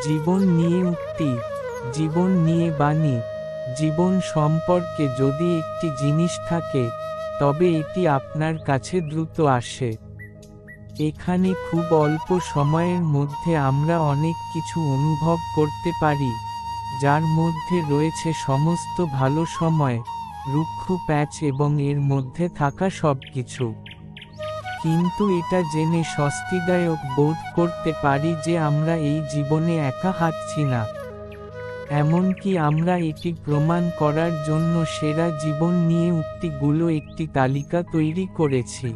জীবন নিয়ে উক্তি, জীবন নিয়ে বাণী, জীবন সম্পর্কে যদি একটি জিনিস থাকে, তবে এটি আপনার কাছে দ্রুত আসে। এখানে খুব অল্প সময়ের মধ্যে আমরা অনেক কিছু অনুভব করতে পারি, যার মধ্যে রয়েছে সমস্ত ভালো সময়, রুক্ষ প্যাচ এবং এর মধ্যে থাকা সবকিছু। কিন্তু এটা জেনে স্বস্তিদায়ক বোধ করতে পারি যে আমরা এই জীবনে একা হাঁটছি না। এমনকি আমরা এটি প্রমাণ করার জন্য সেরা জীবন নিয়ে উক্তিগুলো একটি তালিকা তৈরি করেছি।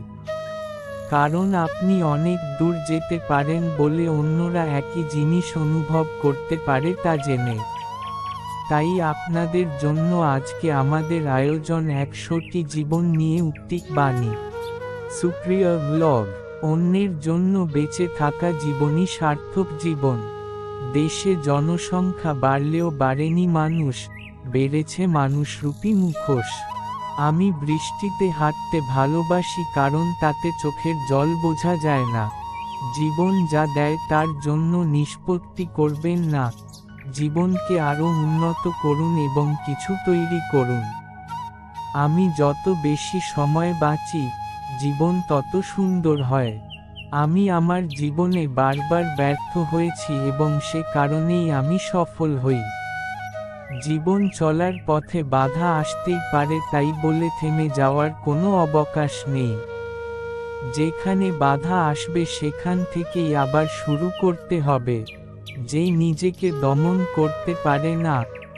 কারণ আপনি অনেক দূর যেতে পারেন বলে অন্যরা একই জিনিস অনুভব করতে পারে তা জেনে। তাই আপনাদের জন্য আজকে আমাদের আয়োজন 100টি জীবন নিয়ে উক্তি বাণী। সুপ্রিয় ব্লগ, অন্যের জন্য বেঁচে থাকা জীবনই সার্থক জীবন। দেশে জনসংখ্যা বাড়লেও বাড়েনি মানুষ, বেড়েছে মানুষরূপী মুখোশ। আমি বৃষ্টিতে হাঁটতে ভালোবাসি কারণ তাতে চোখের জল বোঝা যায় না। জীবন যা দেয় তার জন্য নিষ্পত্তি করবেন না। জীবনকে আরও উন্নত করুন এবং কিছু তৈরি করুন। আমি যত বেশি সময় বাঁচি, জীবন তত সুন্দর হয়। আমি আমার জীবনে বারবার ব্যর্থ হয়েছি এবং সে কারণেই আমি সফল হই। জীবন চলার পথে বাধা আসতেই পারে, তাই বলে থেমে যাওয়ার কোনো অবকাশ নেই। যেখানে বাধা আসবে সেখান থেকেই আবার শুরু করতে হবে। যে নিজেকে দমন করতে পারে না,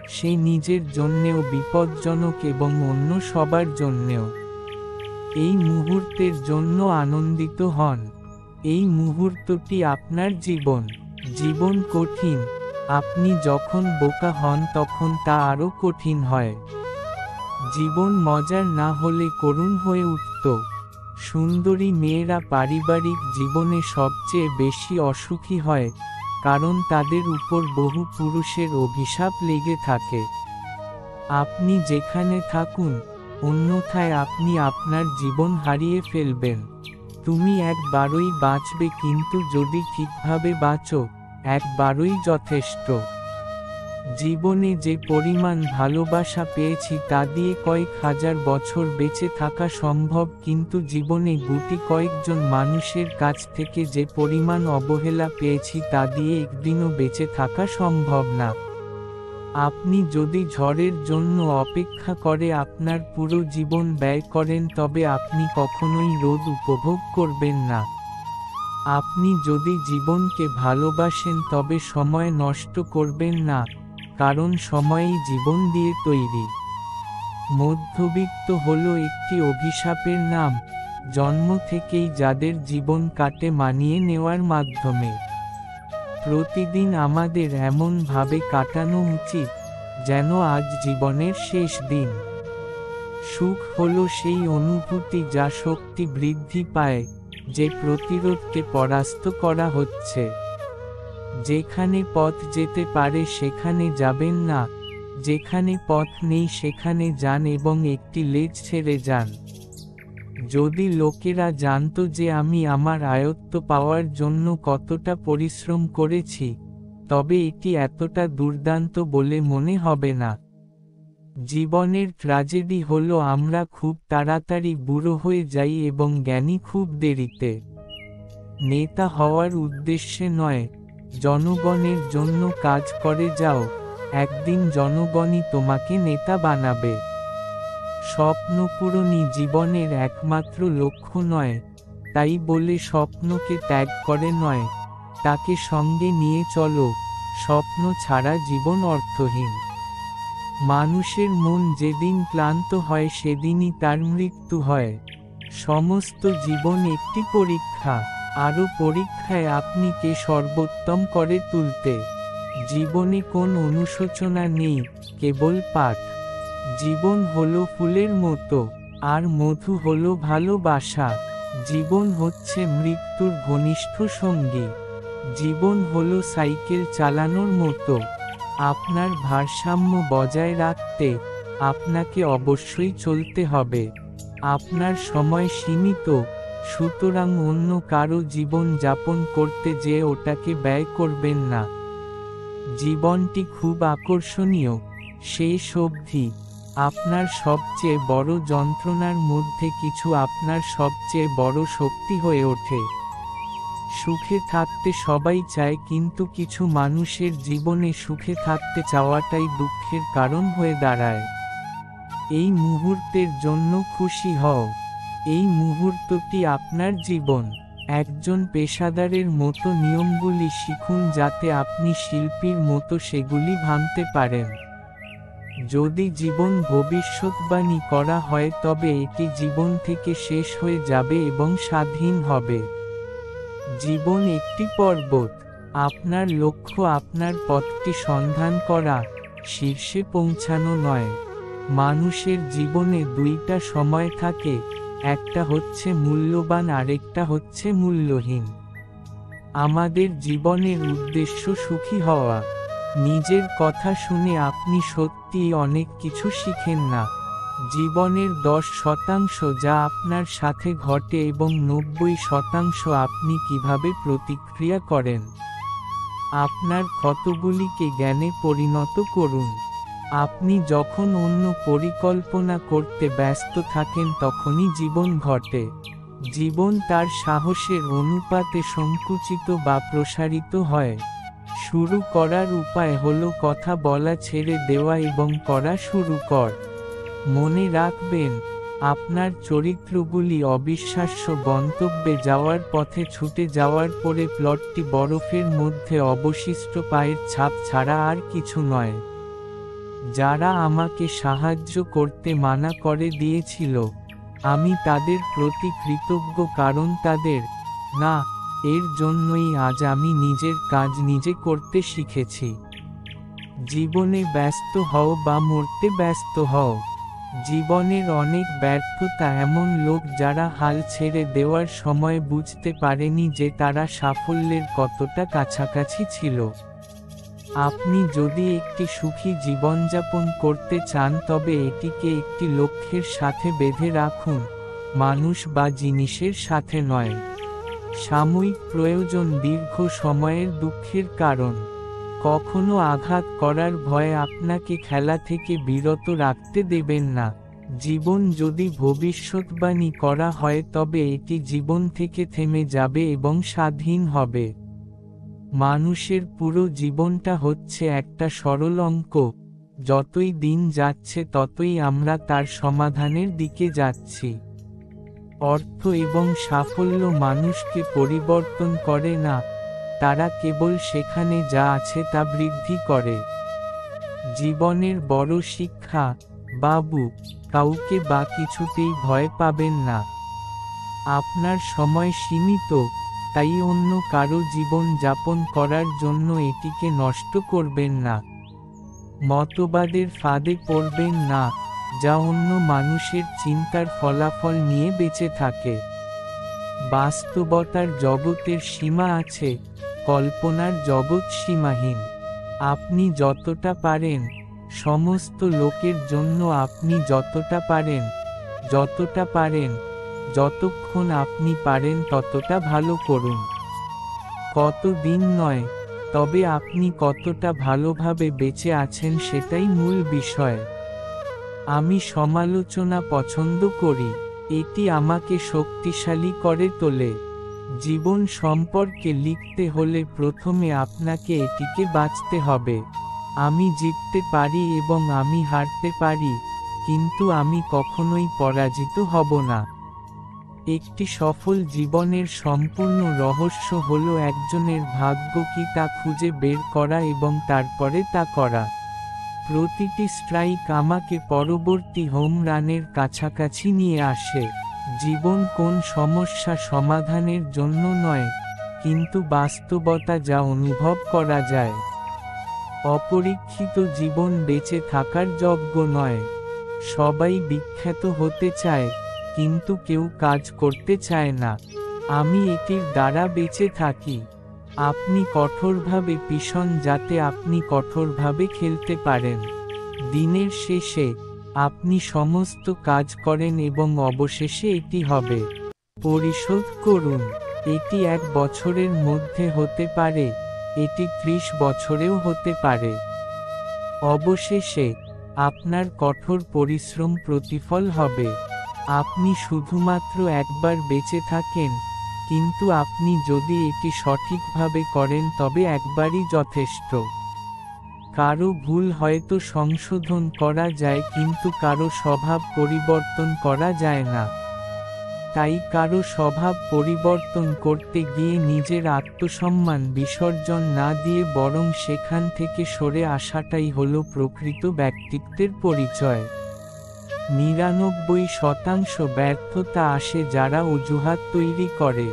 সে নিজের জন্যেও বিপজ্জনক এবং অন্য সবার জন্যেও। এই মুহূর্তের জন্য আনন্দিত হন। এই মুহূর্তটি আপনার জীবন। জীবন কঠিন, আপনি যখন বোকা হন তখন তা আরও কঠিন হয়। জীবন মজার না হলে করুণ হয়ে উঠত। সুন্দরী মেয়েরা পারিবারিক জীবনে সবচেয়ে বেশি অসুখী হয়, কারণ তাদের উপর বহু পুরুষের অভিশাপ লেগে থাকে। আপনি যেখানে থাকুন, অন্যথায় আপনি আপনার জীবন হারিয়ে ফেলবেন। তুমি একবারই বাঁচবে, কিন্তু যদি ঠিকভাবে বাঁচো, একবারই যথেষ্ট। জীবনে যে পরিমাণ ভালোবাসা পেয়েছি তা দিয়ে কয়েক হাজার বছর বেঁচে থাকা সম্ভব, কিন্তু জীবনে গুটি কয়েকজন মানুষের কাছ থেকে যে পরিমাণ অবহেলা পেয়েছি তা দিয়ে একদিনও বেঁচে থাকা সম্ভব না। আপনি যদি ঝড়ের জন্য অপেক্ষা করে আপনার পুরো জীবন ব্যয় করেন তবে আপনি কখনোই রোদ উপভোগ করবেন না। আপনি যদি জীবনকে ভালোবাসেন তবে সময় নষ্ট করবেন না, কারণ সময়ই জীবন দিয়ে তৈরি। মধ্যবিত্ত হলো একটি অভিশাপের নাম, জন্ম থেকেই যাদের জীবন কাটে মানিয়ে নেওয়ার মাধ্যমে। প্রতিদিন আমাদের এমন ভাবে কাটানো উচিত, যেন আজ জীবনের শেষ দিন। সুখ হলো সেই অনুভূতি যা শক্তি বৃদ্ধি পায়, যে প্রতিরোধকে পরাস্ত করা হচ্ছে। যেখানে পথ যেতে পারে সেখানে যাবেন না, যেখানে পথ নেই সেখানে যান এবং একটি লেজ ছেড়ে যান। যদি লোকেরা জানতো যে আমি আমার আয়ত্ত পাওয়ার জন্য কতটা পরিশ্রম করেছি, তবে এটি এতটা দুর্দান্ত বলে মনে হবে না। জীবনের ট্র্যাজেডি হলো আমরা খুব তাড়াতাড়ি বুড়ো হয়ে যাই এবং জ্ঞানী খুব দেরিতে। নেতা হওয়ার উদ্দেশ্যে নয়, জনগণের জন্য কাজ করে যাও, একদিন জনগণই তোমাকে নেতা বানাবে। স্বপ্ন পূরণই জীবনের একমাত্র লক্ষ্য নয়, তাই বলে স্বপ্নকে ত্যাগ করে নয়, তাকে সঙ্গে নিয়ে চলো। স্বপ্ন ছাড়া জীবন অর্থহীন। মানুষের মন যেদিন ক্লান্ত হয় সেদিনই তার মৃত্যু হয়। সমস্ত জীবন একটি পরীক্ষা, আরও পরীক্ষায় আপনি কে সর্বোত্তম করে তুলতে। জীবনে কোন অনুশোচনা নেই, কেবল পাঠ। জীবন হলো ফুলের মতো, আর মধু হলো ভালোবাসা। জীবন হচ্ছে মৃত্যুর ঘনিষ্ঠ সঙ্গী। জীবন হলো সাইকেল চালানোর মতো। আপনার ভারসাম্য বজায় রাখতে আপনাকে অবশ্যই চলতে হবে। আপনার সময় সীমিত, সুতরাং অন্য কারো জীবন যাপন করতে যেয়ে ওটাকে ব্যয় করবেন না। জীবনটি খুব আকর্ষণীয়, শেষ অবধি। আপনার সবচেয়ে বড় যন্ত্রণার মধ্যে কিছু আপনার সবচেয়ে বড় শক্তি হয়ে ওঠে। সুখে থাকতে সবাই চায়, কিন্তু কিছু মানুষের জীবনে সুখে থাকতে চাওয়াটাই দুঃখের কারণ হয়ে দাঁড়ায়। এই মুহূর্তের জন্য খুশি হও। এই মুহূর্তটি আপনার জীবন। একজন পেশাদারের মতো নিয়মগুলি শিখুন যাতে আপনি শিল্পীর মতো সেগুলি ভাঙতে পারেন। যদি জীবন ভবিষ্যৎবাণী করা হয় তবে এটি জীবন থেকে শেষ হয়ে যাবে এবং স্বাধীন হবে। জীবন একটি পর্বত। আপনার লক্ষ্য আপনার পথটি সন্ধান করা, শীর্ষে পৌঁছানো নয়। মানুষের জীবনে দুইটা সময় থাকে, একটা হচ্ছে মূল্যবান আরেকটা হচ্ছে মূল্যহীন। আমাদের জীবনের উদ্দেশ্য সুখী হওয়া। নিজের কথা শুনে আপনি সত্যিই অনেক কিছু শিখেন না। জীবনের 10% যা আপনার সাথে ঘটে এবং 90% আপনি কিভাবে প্রতিক্রিয়া করেন। আপনার ক্ষতগুলিকে জ্ঞানে পরিণত করুন। আপনি যখন অন্য পরিকল্পনা করতে ব্যস্ত থাকেন তখনই জীবন ঘটে। জীবন তার সাহসের অনুপাতে সংকুচিত বা প্রসারিত হয়। শুরু করার উপায় হলো কথা বলা ছেড়ে দেওয়া এবং করা শুরু কর। মনে রাখবেন, আপনার চরিত্রগুলি অবিশ্বাস্য গন্তব্যে যাওয়ার পথে ছুটে যাওয়ার পরে প্লটটি বরফের মধ্যে অবশিষ্ট পায়ের ছাপ ছাড়া আর কিছু নয়। যারা আমাকে সাহায্য করতে মানা করে দিয়েছিল, আমি তাদের প্রতি কৃতজ্ঞ, কারণ তাদের না এর জন্যই আজ আমি নিজের কাজ নিজে করতে শিখেছি। জীবনে ব্যস্ত হও বা মরতে ব্যস্ত হও। জীবনের অনেক ব্যর্থতা এমন লোক যারা হাল ছেড়ে দেওয়ার সময় বুঝতে পারেনি যে তারা সাফল্যের কতটা কাছাকাছি ছিল। আপনি যদি একটি সুখী জীবনযাপন করতে চান তবে এটিকে একটি লক্ষ্যের সাথে বেঁধে রাখুন, মানুষ বা জিনিসের সাথে নয়। সাময়িক প্রয়োজন দীর্ঘ সময়ের দুঃখের কারণ। কখনো আঘাত করার ভয়ে আপনাকে খেলা থেকে বিরত রাখতে দেবেন না। জীবন যদি ভবিষ্যৎবাণী করা হয় তবে এটি জীবন থেকে থেমে যাবে এবং স্বাধীন হবে। মানুষের পুরো জীবনটা হচ্ছে একটা সরল অঙ্ক। যতই দিন যাচ্ছে ততই আমরা তার সমাধানের দিকে যাচ্ছি। অর্থ এবং সাফল্য মানুষকে পরিবর্তন করে না, তারা কেবল সেখানে যা আছে তা বৃদ্ধি করে। জীবনের বড় শিক্ষা, বাবু, কাউকে বা কিছুতেই ভয় পাবেন না। আপনার সময় সীমিত, তাই অন্য কারো জীবন যাপন করার জন্য এটিকে নষ্ট করবেন না। মতবাদের ফাঁদে পড়বেন না, যা অন্য মানুষের চিন্তার ফলাফল নিয়ে বেঁচে থাকে। বাস্তবতার জগতের সীমা আছে, কল্পনার জগৎ সীমাহীন। আপনি যতটা পারেন, সমস্ত লোকের জন্য আপনি যতটা পারেন, যতক্ষণ আপনি পারেন ততটা ভালো করুন। কত দিন নয়, তবে আপনি কতটা ভালোভাবে বেঁচে আছেন সেটাই মূল বিষয়। আমি সমালোচনা পছন্দ করি, এটি আমাকে শক্তিশালী করে তোলে। জীবন সম্পর্কে লিখতে হলে প্রথমে আপনাকে এটিকে বাঁচতে হবে। আমি জিততে পারি এবং আমি হারতে পারি, কিন্তু আমি কখনোই পরাজিত হব না। একটি সফল জীবনের সম্পূর্ণ রহস্য হলো একজনের ভাগ্য কি তা খুঁজে বের করা এবং তারপরে তা করা। প্রতিটি স্ট্রাইক আমাকে পরবর্তী হোম রানের কাছাকাছি নিয়ে আসে। জীবন কোন সমস্যা সমাধানের জন্য নয়, কিন্তু বাস্তবতা যা অনুভব করা যায়। অপরীক্ষিত জীবন বেঁচে থাকার যোগ্য নয়। সবাই বিখ্যাত হতে চায়, কিন্তু কেউ কাজ করতে চায় না। আমি এটির দ্বারা বেঁচে থাকি। আপনি কঠোরভাবে পিষণ যাতে আপনি কঠোরভাবে খেলতে পারেন। দিনের শেষে, আপনি সমস্ত কাজ করেন এবং অবশেষে এটি হবে। পরিশোধ করুন। এটি 1 বছরের মধ্যে হতে পারে, এটি 30 বছরেও হতে পারে। অবশেষে আপনার কঠোর পরিশ্রম প্রতিফল হবে। আপনি শুধুমাত্র একবার বেঁচে থাকেন, কিন্তু আপনি যদি এটি সঠিকভাবে করেন তবে একবারই যথেষ্ট। কারো ভুল হয়তো সংশোধন করা যায়, কিন্তু কারো স্বভাব পরিবর্তন করা যায় না। তাই কারো স্বভাব পরিবর্তন করতে গিয়ে নিজের আত্মসম্মান বিসর্জন না দিয়ে বরং সেখান থেকে সরে আসাটাই হলো প্রকৃত ব্যক্তিত্বের পরিচয়। 99% ব্যর্থতা আসে যারা অজুহাত তৈরি করে।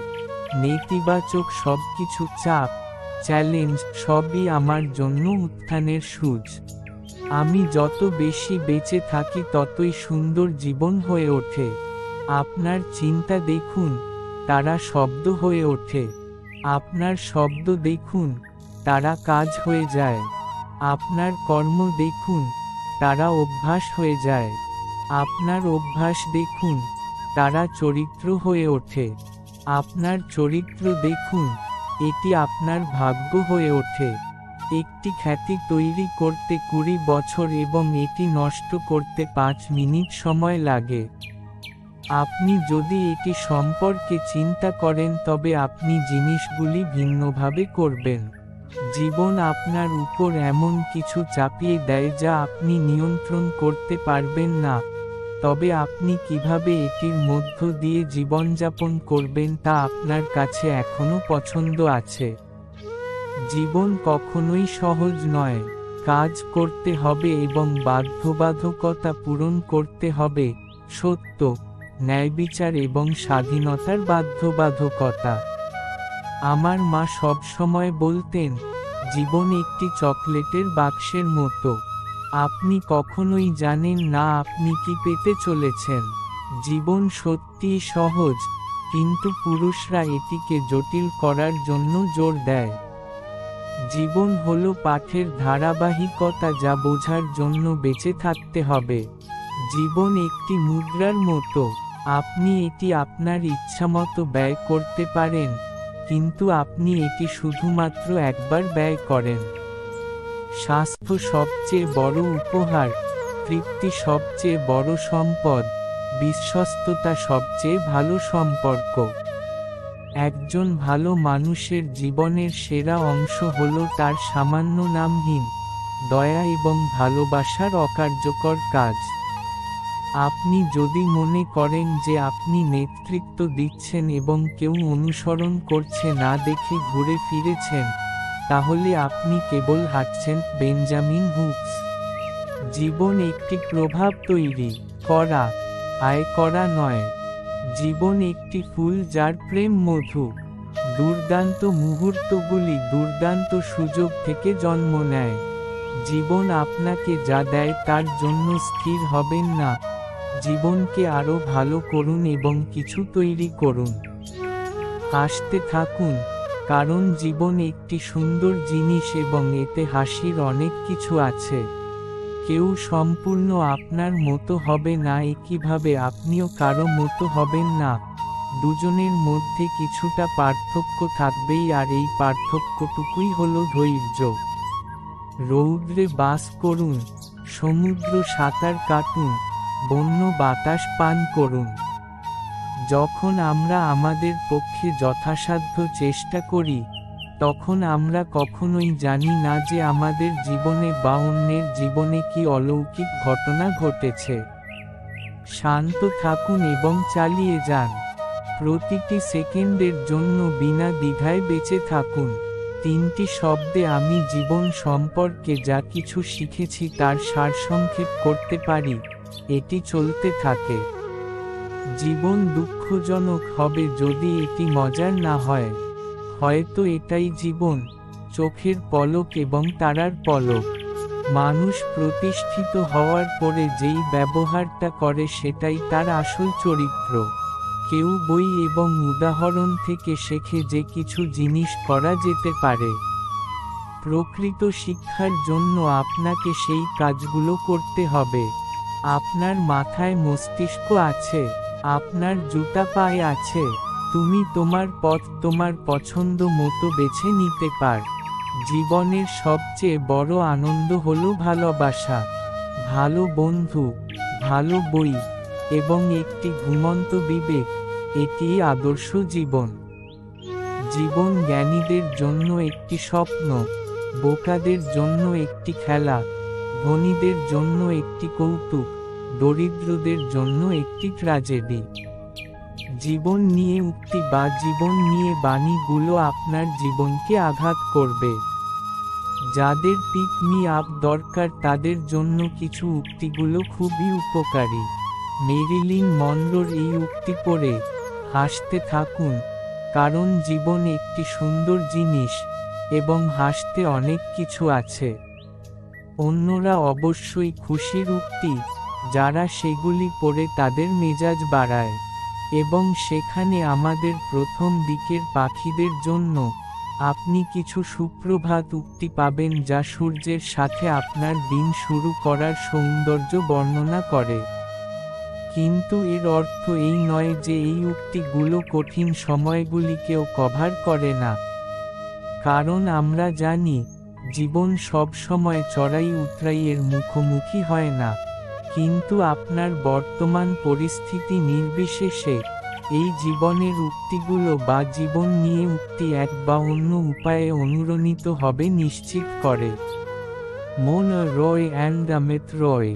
নেতিবাচক সবকিছু, চাপ, চ্যালেঞ্জ সবই আমার জন্য উত্থানের সূচ। আমি যত বেশি বেঁচে থাকি ততই সুন্দর জীবন হয়ে ওঠে। আপনার চিন্তা দেখুন, তারা শব্দ হয়ে ওঠে। আপনার শব্দ দেখুন, তারা কাজ হয়ে যায়। আপনার কর্ম দেখুন, তারা অভ্যাস হয়ে যায়। আপনার অভ্যাস দেখুন, তারা চরিত্র হয়ে ওঠে। আপনার চরিত্র দেখুন, এটি আপনার ভাগ্য হয়ে ওঠে। একটি খ্যাতি তৈরি করতে 20 বছর এবং এটি নষ্ট করতে 5 মিনিট সময় লাগে। আপনি যদি এটি সম্পর্কে চিন্তা করেন তবে আপনি জিনিসগুলি ভিন্নভাবে করবেন। জীবন আপনার উপর এমন কিছু চাপিয়ে দেয় যা আপনি নিয়ন্ত্রণ করতে পারবেন না, তবে আপনি কিভাবে এটির মধ্য দিয়ে জীবনযাপন করবেন তা আপনার কাছে এখনো পছন্দ আছে। জীবন কখনোই সহজ নয়। কাজ করতে হবে এবং বাধ্যবাধকতা পূরণ করতে হবে, সত্য, ন্যায়বিচার এবং স্বাধীনতার বাধ্যবাধকতা। আমার মা সবসময় বলতেন, জীবন একটি চকলেটের বাক্সের মতো। আপনি কখনোই জানেন না আপনি কি পেতে চলেছেন। জীবন সত্যিই সহজ, কিন্তু পুরুষরা এটিকে জটিল করার জন্য জোর দেয়। জীবন হলো পাঠের ধারাবাহিকতা যা বোঝার জন্য বেঁচে থাকতে হবে। জীবন একটি মুদ্রার মতো। আপনি এটি আপনার ইচ্ছামতো ব্যয় করতে পারেন, কিন্তু আপনি এটি শুধুমাত্র একবার ব্যয় করেন। স্বাস্থ্য সবচেয়ে বড় উপহার, তৃপ্তি সবচেয়ে বড় সম্পদ, বিশ্বস্ততা সবচেয়ে ভালো সম্পর্ক। একজন ভালো মানুষের জীবনের সেরা অংশ হলো তার সামান্য নামহীন দয়া এবং ভালোবাসার অকার্যকর কাজ। আপনি যদি মনে করেন যে আপনি নেতৃত্ব দিচ্ছেন এবং কেউ অনুসরণ করছে না দেখে ঘুরে ফিরেছেন, তাহলে আপনি কেবল হাঁটছেন। Benjamin hooks. জীবন একটি প্রভাব তৈরি করা, আয় করা নয়। জীবন একটি ফুল যার প্রেম মধু। দুর্দান্ত মুহূর্তগুলি দুর্দান্ত সুযোগ থেকে জন্ম নেয়। জীবন আপনাকে যা দেয় তার জন্য স্থির হবেন না। জীবনকে আরো ভালো করুন এবং কিছু তৈরি করুন। হাসতে থাকুন, কারণ জীবন একটি সুন্দর জিনিস এবং এতে হাসির অনেক কিছু আছে। কেউ সম্পূর্ণ আপনার মতো হবে না, একইভাবে আপনিও কারো মতো হবেন না। দুজনের মধ্যে কিছুটা পার্থক্য থাকবেই, আর এই পার্থক্যটুকুই হলো ধৈর্য। রৌদ্রে বাস করুন, সমুদ্র সাঁতার কাটুন, বন্য বাতাস পান করুন। যখন আমরা আমাদের পক্ষে যথাসাধ্য চেষ্টা করি, তখন আমরা কখনোই জানি না যে আমাদের জীবনে বা অন্যের জীবনে কি অলৌকিক ঘটনা ঘটেছে। শান্ত থাকুন এবং চালিয়ে যান। প্রতিটি সেকেন্ডের জন্য বিনা দ্বিধায় বেঁচে থাকুন। 3টি শব্দে আমি জীবন সম্পর্কে যা কিছু শিখেছি তার সারসংক্ষেপ করতে পারি, এটি চলতে থাকে। জীবন দুঃখজনক হবে যদি এটি মজার না হয়। হয়তো এটাই জীবন, চোখের পলক এবং তারার পলক। মানুষ প্রতিষ্ঠিত হওয়ার পরে যেই ব্যবহারটা করে সেটাই তার আসল চরিত্র। কেউ বই এবং উদাহরণ থেকে শেখে যে কিছু জিনিস করা যেতে পারে। প্রকৃত শিক্ষার জন্য আপনাকে সেই কাজগুলো করতে হবে। আপনার মাথায় মস্তিষ্ক আছে, আপনার জুতা পায়ে আছে। তুমি তোমার পথ তোমার পছন্দ মতো বেছে নিতে পার। জীবনের সবচেয়ে বড় আনন্দ হলো ভালোবাসা, ভালো বন্ধু, ভালো বই, এবং একটি ঘুমন্ত বিবেক। এটিই আদর্শ জীবন। জীবন জ্ঞানীদের জন্য একটি স্বপ্ন, বোকাদের জন্য একটি খেলা, ধনীদের জন্য একটি কৌতুক, দরিদ্রদের জন্য একটি ট্র্যাজেডি। জীবন নিয়ে উক্তি বা জীবন নিয়ে বাণীগুলো আপনার জীবনকে আঘাত করবে। যাদের পিক মি আপ দরকার তাদের জন্য কিছু উক্তিগুলো খুবই উপকারী। মেরিলিন মনরোর এই উক্তি পড়ে হাসতে থাকুন, কারণ জীবন একটি সুন্দর জিনিস এবং হাসতে অনেক কিছু আছে। অন্যরা অবশ্যই খুশির উক্তি, যারা সেগুলি পড়ে তাদের মেজাজ বাড়ায়। এবং সেখানে আমাদের প্রথম দিকের পাখিদের জন্য আপনি কিছু সুপ্রভাত উক্তি পাবেন যা সূর্যের সাথে আপনার দিন শুরু করার সৌন্দর্য বর্ণনা করে। কিন্তু এর অর্থ এই নয় যে এই উক্তিগুলো কঠিন সময়গুলিকেও কভার করে না। কারণ আমরা জানি, জীবন সব সময় চড়াই উতরাইয়ের মুখোমুখি হয় না। কিন্তু আপনার বর্তমান পরিস্থিতি নির্বিশেষে, এই জীবনের উক্তিগুলো বা জীবন নিয়ে উক্তি এক বা অন্য উপায়ে অনুরণিত হবে নিশ্চিত করে। মন রয় অ্যান্ড অমিত রয়।